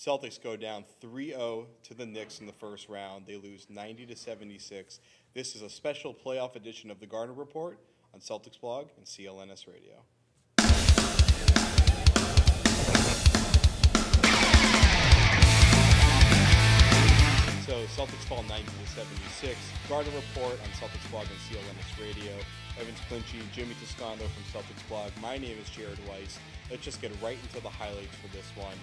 Celtics go down 3-0 to the Knicks in the first round. They lose 90-76. This is a special playoff edition of the Garner Report on Celtics Blog and CLNS Radio. So Celtics fall 90-76. Garner Report on Celtics Blog and CLNS Radio. Evans Clinchie, Jimmy Toscano from Celtics Blog. My name is Jared Weiss. Let's just get right into the highlights for this one.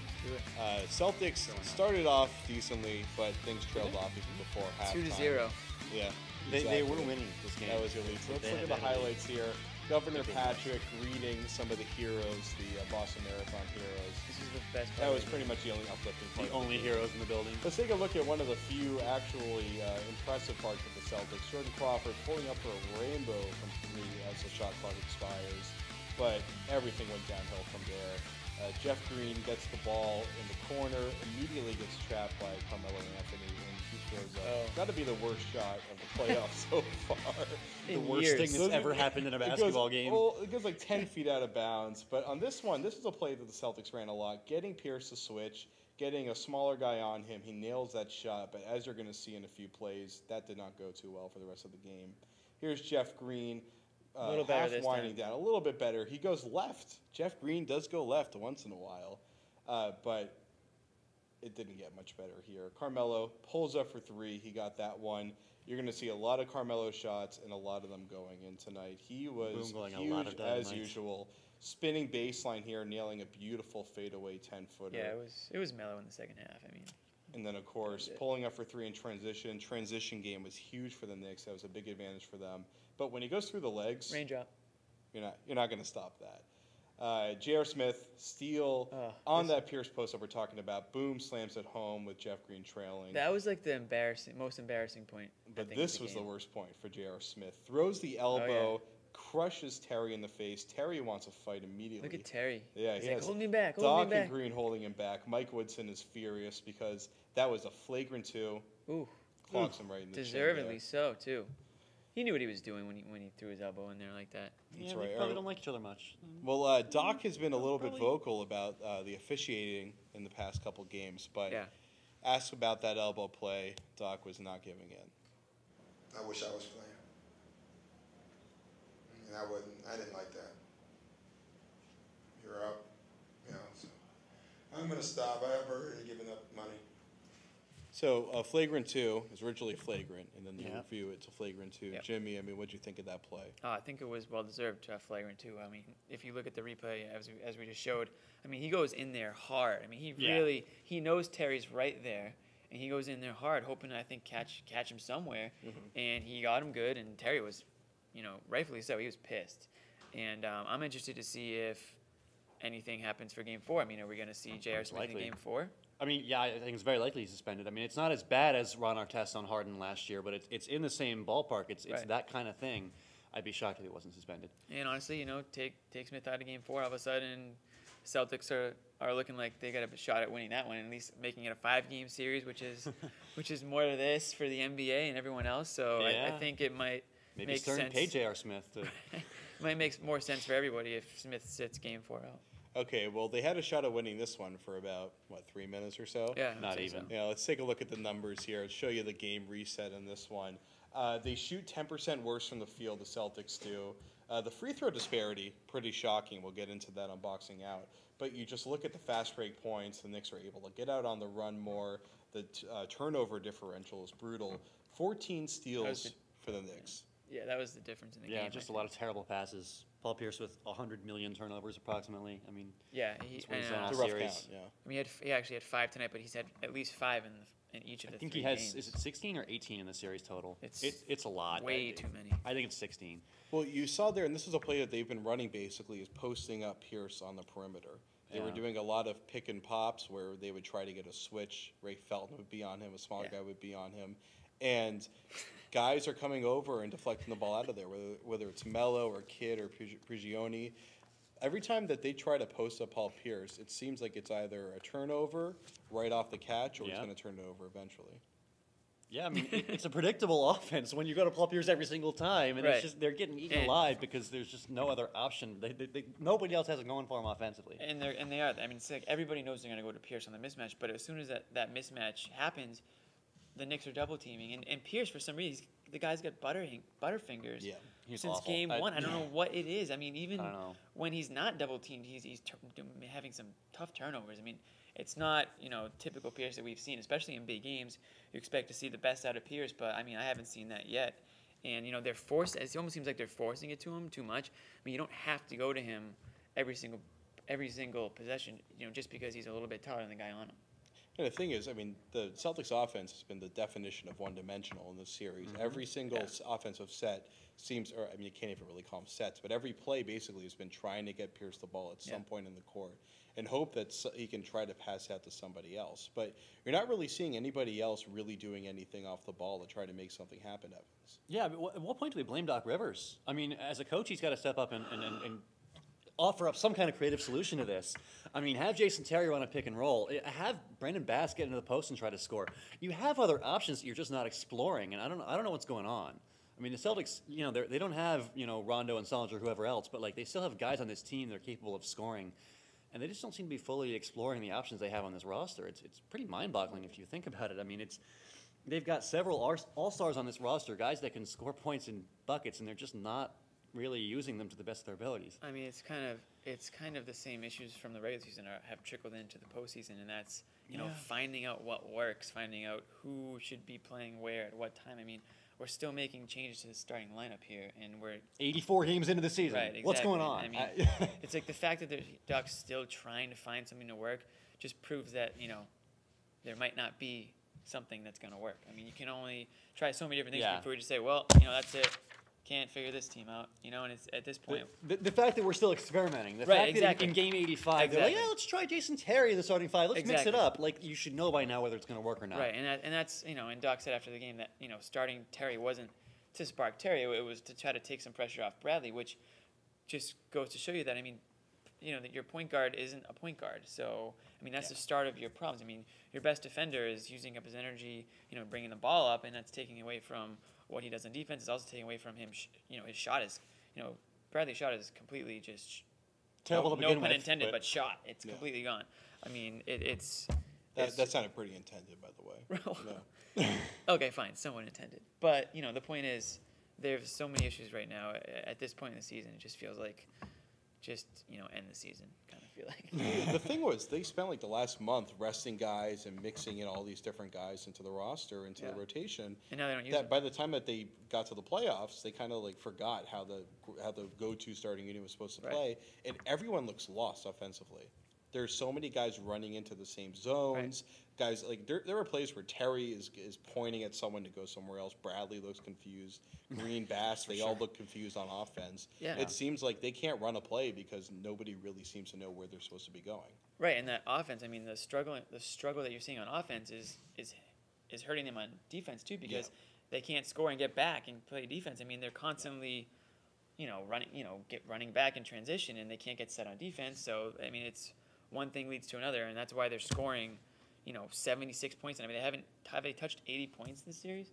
Celtics started off decently, but things trailed off even before halftime. 2-0. Yeah, They were winning this game. that was your lead. So let's look at the highlights here. Governor Patrick greeting some of the heroes, the Boston Marathon heroes. This is the best part. That was pretty much the only uplifting part. The only heroes in the building. Let's take a look at one of the few actually impressive parts of the Celtics. Jordan Crawford pulling up for a rainbow from three as the shot clock expires. But everything went downhill from there. Jeff Green gets the ball in the corner, immediately gets trapped by Carmelo Anthony, and he throws up. Got to be the worst shot of the playoffs so far. The worst thing that's ever happened in a basketball game. Well, it goes like 10 feet out of bounds. But on this one, this is a play that the Celtics ran a lot. Getting Pierce to switch, getting a smaller guy on him. He nails that shot. But as you're going to see in a few plays, that did not go too well for the rest of the game. Here's Jeff Green. A little better half this winding time. down, a little bit better. He goes left. Jeff Green does go left once in a while, but it didn't get much better here. Carmelo pulls up for three. He got that one. You're going to see a lot of Carmelo shots and a lot of them going in tonight. He was huge as usual. Spinning baseline here, nailing a beautiful fadeaway 10-footer. Yeah, it was mellow in the second half. I mean, and then, of course, pulling up for three in transition. Transition game was huge for the Knicks. That was a big advantage for them. But when he goes through the legs, raindrop. You're not going to stop that. J.R. Smith, steal on that Pierce post-up we're talking about. Boom, slams it home with Jeff Green trailing. That was like the most embarrassing point. But this was the worst point for J.R. Smith. Throws the elbow, crushes Terry in the face. Terry wants to fight immediately. Look at Terry. Yeah, he's like, hold me back, Doc and Green holding him back. Mike Woodson is furious because that was a flagrant two. Ooh. Clocks him right in the chin. Deservedly so, too. He knew what he was doing when he threw his elbow in there like that. Yeah, they probably don't like each other much. Well, Doc has been a little bit vocal about the officiating in the past couple games, but asked about that elbow play, Doc was not giving in. I wish I was playing. And I didn't like that. You're up. You know, so I'm going to stop. I've already given up money. So flagrant two is originally flagrant, and then they review it to flagrant two. Yep. Jimmy, I mean, what did you think of that play? I think it was well-deserved flagrant two. I mean, if you look at the replay, as we just showed, I mean, he goes in there hard. I mean, he knows Terry's right there, and he goes in there hard, hoping, I think, catch him somewhere. And he got him good, and Terry was, rightfully so, he was pissed. And I'm interested to see if anything happens for Game 4. I mean, are we going to see J.R. Smith in Game 4? I mean, yeah, I think it's very likely he's suspended. I mean, it's not as bad as Ron Artest on Harden last year, but it's in the same ballpark. It's that kind of thing. I'd be shocked if he wasn't suspended. And honestly, take Smith out of Game 4, all of a sudden Celtics are looking like they got a shot at winning that one, at least making it a 5-game series, which is more to this for the NBA and everyone else. So I think it might make sense. Maybe pay J.R. Smith. It might make more sense for everybody if Smith sits Game 4 out. Okay, well, they had a shot at winning this one for about, 3 minutes or so? Yeah. Not even. Yeah, let's take a look at the numbers here. I'll show you the game reset in this one. They shoot 10% worse from the field, the Celtics do. The free throw disparity, pretty shocking. We'll get into that on Boxing Out. But you just look at the fast break points. The Knicks are able to get out on the run more. The turnover differential is brutal. 14 steals for the Knicks. Yeah, that was the difference in the game. Yeah, just a lot of terrible passes. Paul Pierce with 100 million turnovers approximately. I mean, it's a rough count. Yeah. I mean, he actually had 5 tonight, but he's had at least 5 in each of the 3 games. I think he has. Is it 16 or 18 in the series total? It's a lot. Way too many. I think it's 16. Well, you saw there, and this is a play that they've been running basically, is posting up Pierce on the perimeter. They were doing a lot of pick and pops where they would try to get a switch. Ray Felton would be on him. A smaller guy would be on him. And guys are coming over and deflecting the ball out of there, whether it's Melo or Kidd or Prigioni. Every time that they try to post up Paul Pierce, it seems like it's either a turnover right off the catch or he's going to turn it over eventually. Yeah, I mean, it's a predictable offense when you go to Paul Pierce every single time, and it's just they're getting eaten alive because there's just no other option. Nobody else has it going for them offensively. And they are. I mean, it's like everybody knows they're going to go to Pierce on the mismatch, but as soon as that mismatch happens, the Knicks are double teaming, and Pierce, for some reason, the guy's got butterfingers. Yeah, he's since awful. game one. I don't know what it is. I mean, even I don't know. when he's not double teamed, he's having some tough turnovers. I mean, it's not typical Pierce that we've seen, especially in big games. You expect to see the best out of Pierce, but I mean, I haven't seen that yet. And they're forced. It almost seems like they're forcing it to him too much. I mean, you don't have to go to him every single possession, just because he's a little bit taller than the guy on him. And the thing is, I mean, the Celtics offense has been the definition of one-dimensional in this series. Mm-hmm. Every single offensive set seems, or I mean, you can't even really call them sets, but every play basically has been trying to get Pierce the ball at some point in the court and hope that he can try to pass out to somebody else. But you're not really seeing anybody else really doing anything off the ball to try to make something happen, Evans. Yeah, but at what point do we blame Doc Rivers? I mean, as a coach, he's got to step up and offer up some kind of creative solution to this. I mean, have Jason Terry run a pick and roll. Have Brandon Bass get into the post and try to score. You have other options that you're just not exploring, and I don't know what's going on. I mean, the Celtics, they don't have, Rondo and Solinger or whoever else, but like they still have guys on this team that are capable of scoring, and they just don't seem to be fully exploring the options they have on this roster. It's pretty mind-boggling if you think about it. I mean, they've got several all-stars on this roster, guys that can score points and buckets, and they're just not really using them to the best of their abilities. I mean, it's kind of the same issues from the regular season have trickled into the postseason, and that's finding out what works, finding out who should be playing where at what time. I mean, we're still making changes to the starting lineup here, and we're 84 games into the season. Right, exactly. What's going on? I mean, it's like the fact that the Ducks still trying to find something to work just proves that there might not be something that's going to work. I mean, you can only try so many different things before you just say, well, that's it. Can't figure this team out, and it's at this point. The fact that we're still experimenting, the fact that in game 85, they're like, let's try Jason Terry in the starting five, let's mix it up. Like, you should know by now whether it's going to work or not. Right, and that's, and Doc said after the game that, starting Terry wasn't to spark Terry, it was to try to take some pressure off Bradley, which just goes to show you that, I mean, that your point guard isn't a point guard. So, I mean, that's the start of your problems. I mean, your best defender is using up his energy, bringing the ball up, and that's taking away from what he does on defense. Is also taking away from him. His shot is, Bradley's shot is completely just terrible. No pun intended, but shot. It's completely gone. I mean, it's. That sounded pretty intended, by the way. Okay, fine, somewhat intended. But the point is, there's so many issues right now. At this point in the season, it just feels like, end the season. Kind of feel like. The thing was, they spent like the last month resting guys and mixing in all these different guys into the roster, into the rotation. And now they don't use that. them. By the time that they got to the playoffs, they kind of like forgot how the go-to starting unit was supposed to play, and everyone looks lost offensively. There's so many guys running into the same zones. Guys, like there are plays where Terry is pointing at someone to go somewhere else. Bradley looks confused. Green, Bass, they all look confused on offense. Yeah. It seems like they can't run a play because nobody really seems to know where they're supposed to be going. Right, and that offense, I mean, the struggle that you're seeing on offense is hurting them on defense too, because they can't score and get back and play defense. I mean, they're constantly running back in transition, and they can't get set on defense. So I mean, it's one thing leads to another, and that's why they're scoring 76 points. And I mean, have they touched 80 points this series?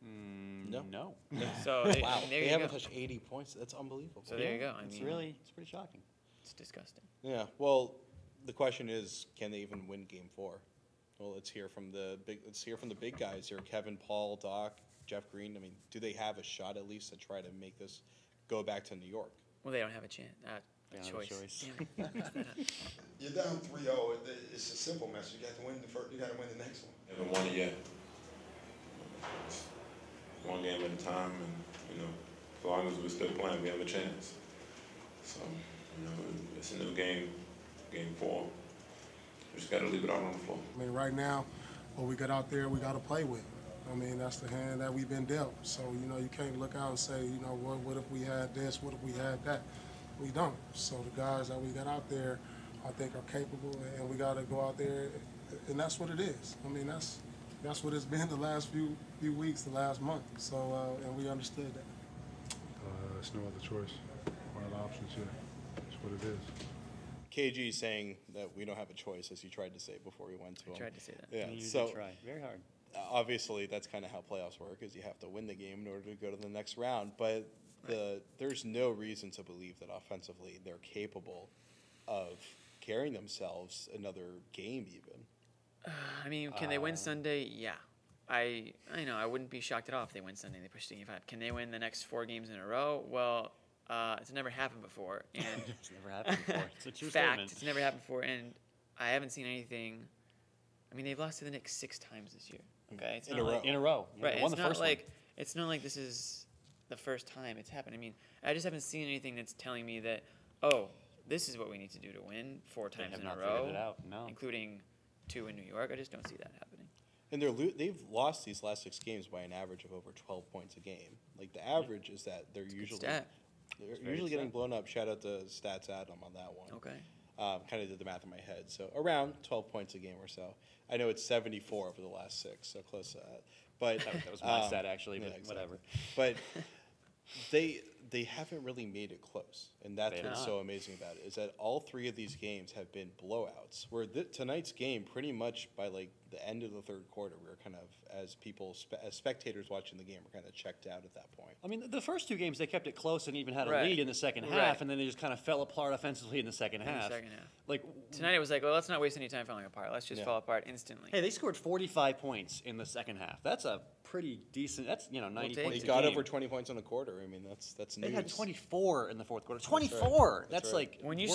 No. So they haven't touched 80 points. That's unbelievable. So there you go. It's pretty shocking. It's disgusting. Yeah. Well, the question is, can they even win Game 4? Well, let's hear from the big guys here: Kevin, Paul, Doc, Jeff Green. I mean, do they have a shot at least to try to make this go back to New York? Well, they don't have a chance. Choice. You're down 3-0. It's a simple message. You got to win the first. You got to win the next one. Haven't won it yet. It's one game at a time, and as long as we're still playing, we have a chance. So it's a new game, Game 4. We just got to leave it out on the floor. I mean, right now, what we got out there, we got to play with. I mean, that's the hand that we've been dealt. So you can't look out and say, what if we had this? What if we had that? We don't. So the guys that we got out there, I think, are capable, and we got to go out there, and that's what it is. I mean, that's what it's been the last few weeks, the last month. So, and we understood that. There's no other choice. One of the options here. That's what it is. KG is saying that we don't have a choice, as he tried to say before we went to him. I tried to say that. Yeah. You so did try very hard. obviously that's kind of how playoffs work, is you have to win the game in order to go to the next round. But there's no reason to believe that offensively they're capable of carrying themselves another game even. I mean, can they win Sunday? Yeah. I know. I wouldn't be shocked at all if they win Sunday and they push to Game 5. Can they win the next 4 games in a row? Well, it's never happened before. And It's never happened before. It's a true fact, statement. it's never happened before. And I haven't seen anything. I mean, they've lost to the Knicks 6 times this year. Okay, it's In not a row. like, In a row. Yeah, right. they won It's the not first like it's not like this is the first time it's happened. I mean, I just haven't seen anything that's telling me that, oh, this is what we need to do to win 4 one. They times have in a not row, figured it out. No. including 2 in New York. I just don't see that happening. And they've lost these last 6 games by an average of over 12 points a game. Like the average is that they're usually stat. they're very usually good getting stat. blown up. Shout out to Stats Adam on that one. Okay. Kind of did the math in my head. So around 12 points a game or so. I know it's 74 over the last 6, so close to that. But That was my stat, actually, but exactly. whatever. But they haven't really made it close, and that's They have what's not. so amazing about it, is that all 3 of these games have been blowouts. Where tonight's game, pretty much by like the end of the 3rd quarter, we were kind of, as people, as spectators watching the game, we're kind of checked out at that point. I mean, the first 2 games, they kept it close and even had a Right. lead in the second half, Right. and then they just kind of fell apart offensively in the second In the half. second half. Like, Tonight it was like, well, let's not waste any time falling apart. Let's just Yeah. fall apart instantly. hey, they scored 45 points in the second half. That's a pretty decent, that's, 90 take points They a got game. over 20 points in a quarter. I mean, that's They news. had 24 in the fourth quarter. right. 24! That's That's right. like When you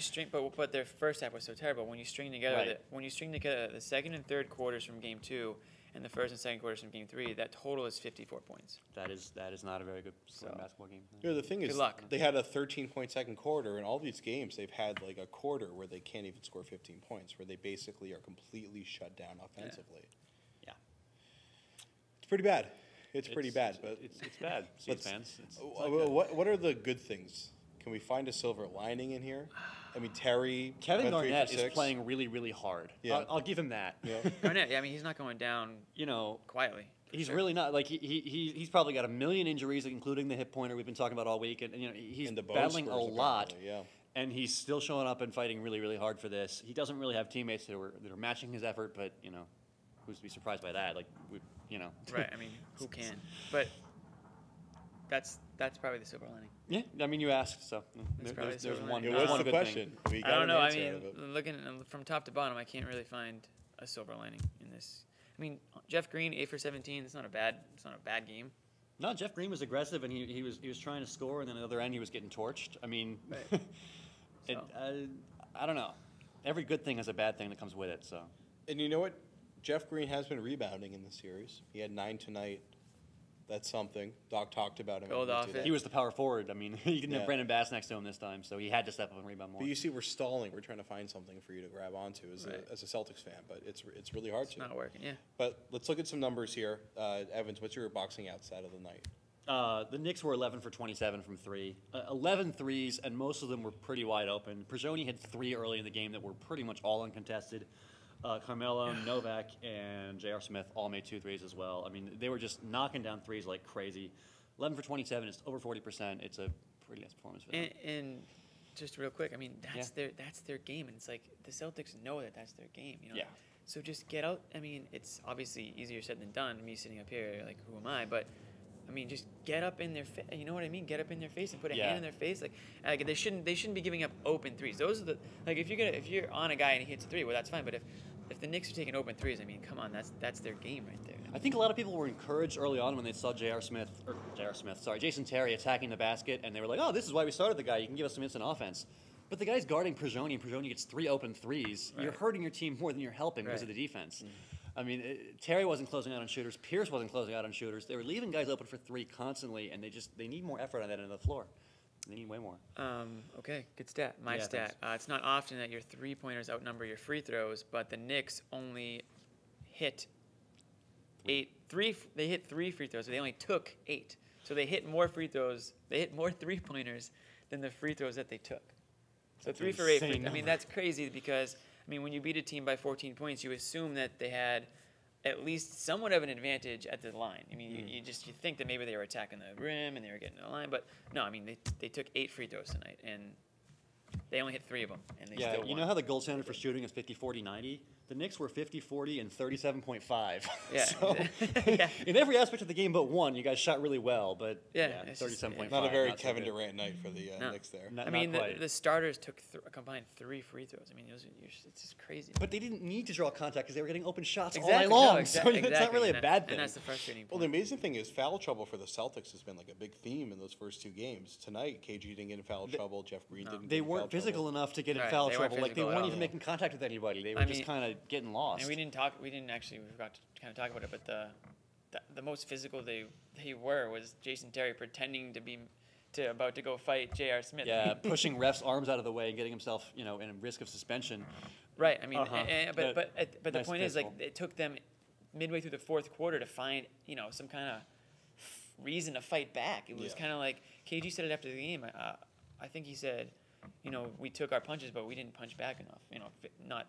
string, but their first half was so terrible. When you string together, the second and third quarters from Game 2 and the first and second quarters from Game 3, that total is 54 points. That is not a very good scoring So- basketball game. You know, the thing is, Good luck. they had a 13-point second quarter, and all these games they've had like a quarter where they can't even score 15 points, where they basically are completely shut down offensively. Yeah. It's pretty bad. It's pretty bad, but it's bad. Seeds let's- fans. It's not good. what are the good things? Can we find a silver lining in here? I mean, Terry. Kevin went 3 for Garnett is 6. playing really, really hard. Yeah. I'll give him that. Yeah. Garnett, I mean, he's not going down quietly. for He's sure. really not. Like, he's probably got a million injuries, including the hip pointer we've been talking about all week. And he's And the bone battling a spurs, lot. apparently, yeah. And he's still showing up and fighting really, really hard for this. He doesn't really have teammates that are matching his effort, but, who's to be surprised by that? Like, Right. I mean, who can? But that's probably the silver lining. Yeah, I mean, you asked, so probably there's silver one. lining. It there's was one the good question. thing. We got I don't an know. I answer mean, out of it. looking from top to bottom, I can't really find a silver lining in this. I mean, Jeff Green, 8 for 17. It's not a bad game. No, Jeff Green was aggressive, and he was trying to score, and then on the other end he was getting torched. I mean, Right. I don't know. Every good thing has a bad thing that comes with it. So And you know what? Jeff Green has been rebounding in the series. He had 9 tonight. That's something. Doc talked about him. Build off it. he was the power forward. I mean, you didn't Yeah. have Brandon Bass next to him this time, so he had to step up and rebound more. But you see, we're stalling. We're trying to find something for you to grab onto as, Right. as a Celtics fan, but it's really hard It's to. not working. Yeah. But let's look at some numbers here. Evans, what's your boxing outside of the night? The Knicks were 11 for 27 from 3. 11 threes, and most of them were pretty wide open. Prigioni had 3 early in the game that were pretty much all uncontested. Carmelo, Novak, and J.R. Smith all made 2 threes as well. I mean, they were just knocking down threes like crazy. 11 for 27 is over 40%. It's a pretty nice performance for them. And just real quick, I mean, that's their game, and it's like the Celtics know that that's their game. Yeah. So just get out. I mean, it's obviously easier said than done. Me sitting up here, like, who am I? But I mean, just get up in their face. You know what I mean? Get up in their face and put a hand in their face. Like they shouldn't be giving up open threes. Those are the like if you're on a guy and he hits a 3, well, that's fine. But if the Knicks are taking open threes, I mean, come on, that's their game right there. I think a lot of people were encouraged early on when they saw Jason Terry attacking the basket, and they were like, oh, this is why we started the guy. You can give us some instant offense. But the guy's guarding Prigioni, and Prigioni gets 3 open threes. Right. You're hurting your team more than you're helping because of the defense. I mean, Terry wasn't closing out on shooters. Pierce wasn't closing out on shooters. They were leaving guys open for 3 constantly, and they need more effort on that end of the floor. They need way more. Okay, good stat. My stat. It's not often that your 3-pointers outnumber your free throws, but the Knicks only hit 8. They hit 3 free throws, so they only took 8. So they hit more free throws. They hit more 3-pointers than the free throws that they took. So That's 3 for 8. insane I mean, that's crazy because I mean, when you beat a team by 14 points, you assume that they had at least somewhat of an advantage at the line. I mean, you think that maybe they were attacking the rim and they were getting to the line, but no. I mean, they took 8 free throws tonight and they only hit 3 of them, and they still won. You know how the gold standard for shooting is 50, 40, 90? The Knicks were 50, 40, and 37.5. Yeah. So, Yeah. in every aspect of the game but one, you guys shot really well, but Yeah, it's just- 37.5. Not a very so Kevin good. Durant night for the No. Knicks there. Not- I mean, not quite. the starters took a combined 3 free throws. I mean, it's just crazy. But they didn't need to draw contact because they were getting open shots Exactly, all night long. no, So exactly, it's not really a and bad that- thing. And that's the frustrating Well, point. the amazing thing is foul trouble for the Celtics has been like a big theme in those first 2 games. Tonight, KG didn't get in foul trouble. Jeff Green didn't. They get in weren't foul physical trouble. enough to get in Right, foul they weren't trouble. Like they physical at weren't all. even making contact with anybody. They were I just mean- kind of getting lost. And we forgot to kind of talk about it, but the most physical they were was Jason Terry pretending about to go fight J.R. Smith. Yeah, pushing refs' arms out of the way and getting himself, in risk of suspension. Right. I mean, Uh-huh. but the Nice point is, like, physical. it took them midway through the fourth quarter to find, some kind of reason to fight back. It was Yeah. kind of like KG said it after the game. I think he said, we took our punches, but we didn't punch back enough. Not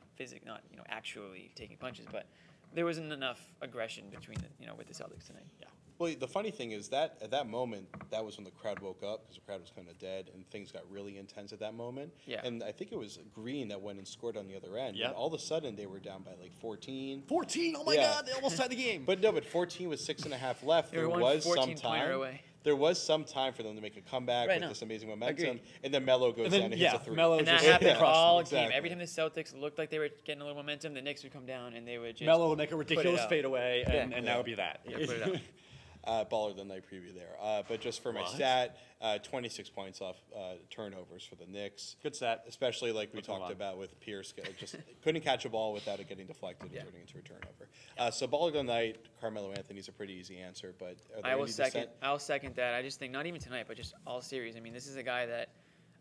actually taking punches, but there wasn't enough aggression between with the Celtics tonight. Yeah. Well, the funny thing is that at that moment, that was when the crowd woke up because the crowd was kind of dead and things got really intense at that moment. Yeah. And I think it was Green that went and scored on the other end. Yep. And all of a sudden, they were down by like 14. 14! Oh my Yeah. God, they almost tied the game. But 14 with 6.5 left. They were There one was some 14-pointer time. away. There was some time for them to make a comeback Right, with no. this amazing momentum. Agreed. And then Melo goes And then, down and yeah, hits a 3. Melo And that just happened crushed all them. game. Exactly. Every time the Celtics looked like they were getting a little momentum, the Knicks would come down and they would just Melo would make a put it ridiculous out. fadeaway, and Yeah. that would be that. Yeah, put it out. Baller of the night preview there. But just for my What? stat, 26 points off turnovers for the Knicks. Good stat. Especially like we Let's move talked on. about with Pierce, just couldn't catch a ball without it getting deflected Yeah. and turning into a turnover. So baller of the night, Carmelo Anthony's a pretty easy answer, but are there I will any second. dissent? I'll second that. I just think not even tonight, but just all series. I mean, this is a guy that,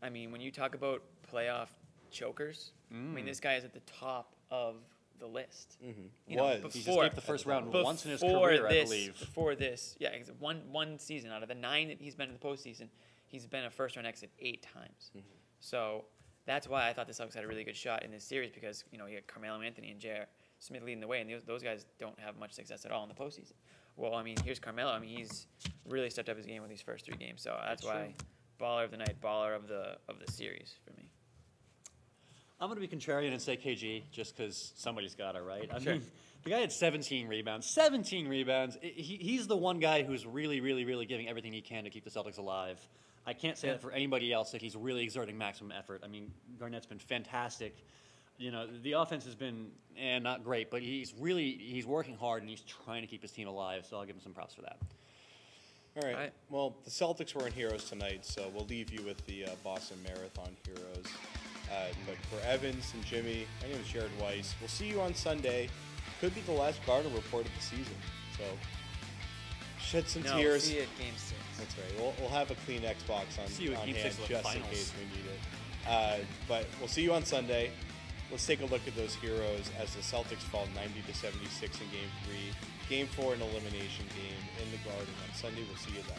when you talk about playoff chokers, this guy is at the top of the list. You know, Was. He's before- escaped the first round once in his before career, I this- believe. Before this, yeah, one season out of the 9 that he's been in the postseason, he's been a first-round exit 8 times. So that's why I thought the Celtics had a really good shot in this series because you had Carmelo Anthony and J.R. Smith leading the way, and those guys don't have much success at all in the postseason. Well, here's Carmelo. He's really stepped up his game with these first 3 games. So that's why baller of the night, baller of the series for me. I'm going to be contrarian and say KG just because somebody's got it, right? I Sure. mean, the guy had 17 rebounds. 17 rebounds. He's the one guy who's really, really, really giving everything he can to keep the Celtics alive. I can't say that for anybody else that he's really exerting maximum effort. Garnett's been fantastic. The offense has been not great, but he's working hard and he's trying to keep his team alive, so I'll give him some props for that. All right. All right. Well, the Celtics weren't heroes tonight, so we'll leave you with the Boston Marathon heroes. But for Evans and Jimmy, my name is Jared Weiss. We'll see you on Sunday. Could be the last Gardner report of the season. So shed some tears. See you at Game 6. That's right. We'll have a clean Xbox on See you at on Game hand 6 of the just in finals. case we need it. But we'll see you on Sunday. Let's take a look at those heroes as the Celtics fall 90-76 in Game 3. Game 4, an elimination game in the Garden on Sunday. We'll see you then.